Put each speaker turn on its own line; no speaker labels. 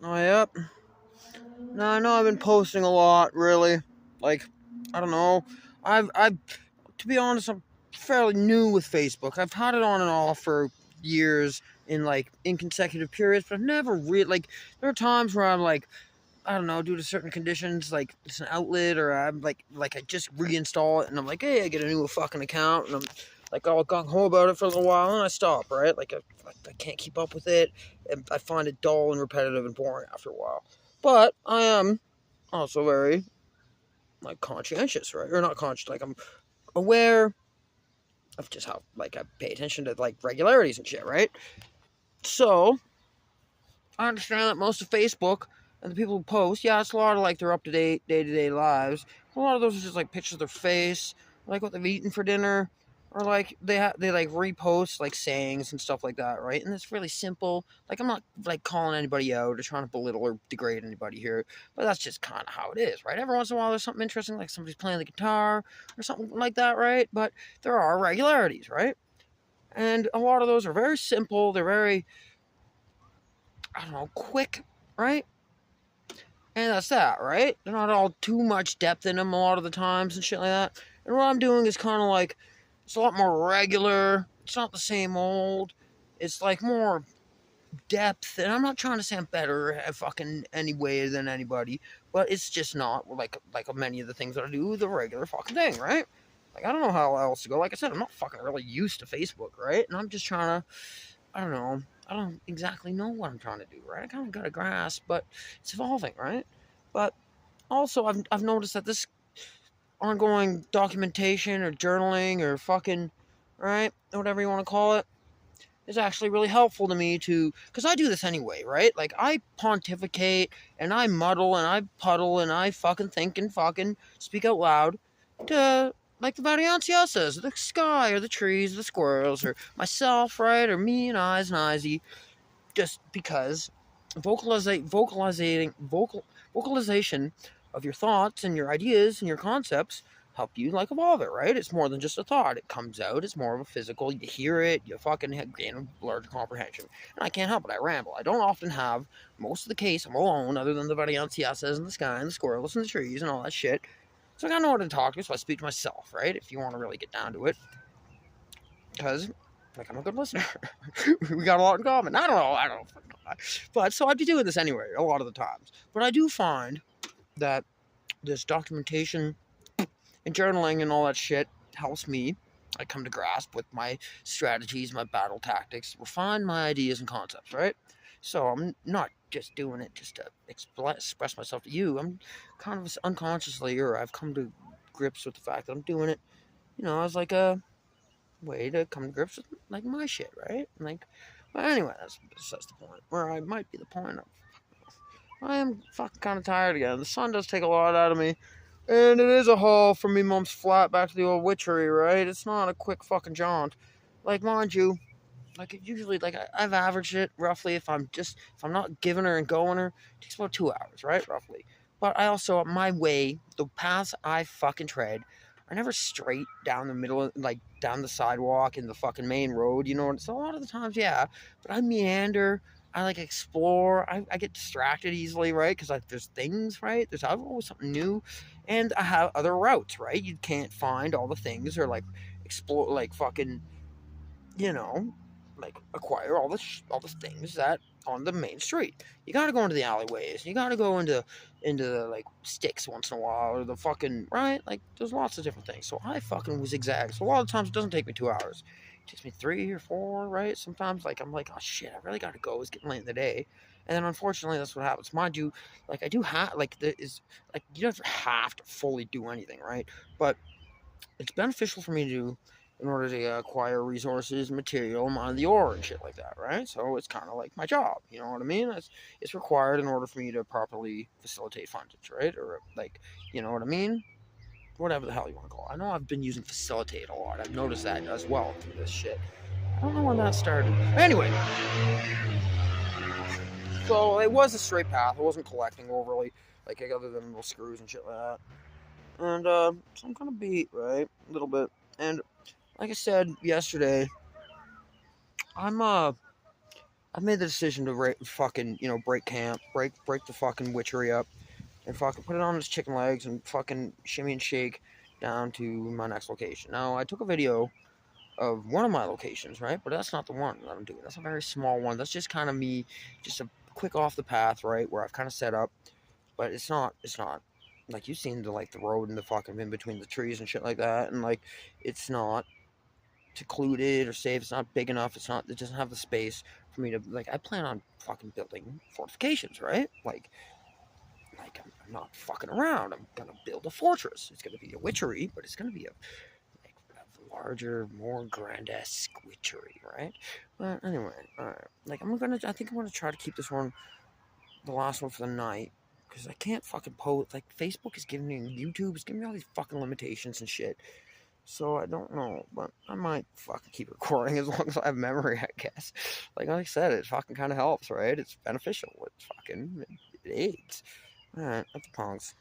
Oh, yep. Now I know I've been posting a lot, really. Like, I don't know. I've, to be honest, I'm fairly new with Facebook. I've had it on and off for years in like inconsecutive periods, but I've never really like. There are times where I'm like, I don't know, due to certain conditions, like it's an outlet, or I'm like I just reinstall it, and I'm like, hey, I get a new fucking account, and I'm like all gung ho about it for a little while, and I stop, right? Like I can't keep up with it, and I find it dull and repetitive and boring after a while. But I am also very like conscientious, right? Or not conscious, like I'm aware of just how like I pay attention to like regularities and shit, right? So I understand that most of Facebook and the people who post, yeah, it's a lot of like their up to date day to day lives. A lot of those are just like pictures of their face, like what they've eaten for dinner, or like they like repost like sayings and stuff like that, right? And it's really simple. Like I'm not like calling anybody out or trying to belittle or degrade anybody here, but that's just kind of how it is, right? Every once in a while there's something interesting, like somebody's playing the guitar or something like that, right? But there are regularities, right? And a lot of those are very simple. They're very, I don't know, quick, right? And that's that, right? They're not all too much depth in them a lot of the times and shit like that. And what I'm doing is kind of like, it's a lot more regular. It's not the same old. It's like more depth. And I'm not trying to sound better at fucking any way than anybody, but it's just not like many of the things that I do, the regular fucking thing, right? Like, I don't know how else to go. Like I said, I'm not fucking really used to Facebook, right? And I'm just trying to, I don't know. I don't exactly know what I'm trying to do, right? I kind of got a grasp, but it's evolving, right? But also, I've noticed that this ongoing documentation or journaling or fucking, right, whatever you want to call it, is actually really helpful to me to, because I do this anyway, right? Like, I pontificate and I muddle and I puddle and I fucking think and fucking speak out loud to, like the Varianciosas, the sky or the trees, the squirrels, or myself, right? Or me and eyes and eyesy, just because vocalization of your thoughts and your ideas and your concepts help you like evolve it, right? It's more than just a thought. It comes out. It's more of a physical. You hear it. You fucking gain a larger comprehension. And I can't help it. I ramble. I don't often have, most of the case, I'm alone, other than the variancias in the sky and the squirrels and the trees and all that shit. So I gotta know what to talk to, so I speak to myself, right? If you want to really get down to it. Because like I'm a good listener. We got a lot in common. I don't know. But so I'd be doing this anyway, a lot of the times. But I do find that this documentation and journaling and all that shit helps me. I come to grasp with my strategies, my battle tactics, refine my ideas and concepts, right? So I'm not just doing it just to express myself to you. I'm kind of unconsciously, or I've come to grips with the fact that I'm doing it, as like a way to come to grips with like my shit, right? Like, but anyway, that's the point. Where I might be the point of, I am fucking kind of tired again. The sun does take a lot out of me, and it is a haul from me mom's flat back to the old witchery, right? It's not a quick fucking jaunt. Like, mind you, like it usually, like I've averaged it roughly. If I'm not giving her and going her, it takes about 2 hours, right, roughly. But I also, my way, the paths I fucking tread are never straight down the middle, like down the sidewalk in the fucking main road. You know, so a lot of the times, yeah. But I meander. I like explore. I get distracted easily, right? Because like there's things, right? There's always something new, and I have other routes, right? You can't find all the things or like explore, like fucking, you know, like acquire all the things that on the main street. You gotta go into the alleyways. You gotta go into the like sticks once in a while or the fucking right. Like there's lots of different things. So I fucking zigzag. So a lot of times it doesn't take me 2 hours. It takes me 3 or 4. Right. Sometimes like I'm like, oh shit, I really gotta go. It's getting late in the day. And then unfortunately that's what happens. Mind you, like I do have like there is like you don't have to fully do anything, right? But it's beneficial for me to do in order to acquire resources, material, mine the ore and shit like that, right? So it's kind of like my job, you know what I mean? It's required in order for me to properly facilitate fundage, right? Or like, you know what I mean? Whatever the hell you want to call it. I know I've been using facilitate a lot. I've noticed that as well through this shit. I don't know when that started. Anyway, so it was a straight path. I wasn't collecting overly, like other than little screws and shit like that. And so I'm kind of beat, right? A little bit. And like I said yesterday, I'm I've made the decision to fucking, break camp, break the fucking witchery up, and fucking put it on his chicken legs and fucking shimmy and shake down to my next location. Now, I took a video of one of my locations, right? But that's not the one that I'm doing. That's a very small one. That's just kind of me, just a quick off the path, right? Where I've kind of set up, but it's not like you've seen the road and the fucking in between the trees and shit like that, and like it's not secluded or safe. It's not big enough. It doesn't have the space for me to I plan on fucking building fortifications, right? I'm not fucking around. I'm gonna build a fortress. It's gonna be a witchery, but it's gonna be a larger, more grandesque witchery, right? But anyway, all right. I think I'm gonna try to keep this one the last one for the night. Because I can't fucking post. Facebook is giving me, YouTube is giving me all these fucking limitations and shit. So I don't know, but I might fucking keep recording as long as I have memory, I guess. Like I said, it fucking kind of helps, right? It's beneficial. It aids. Alright, at the pongs.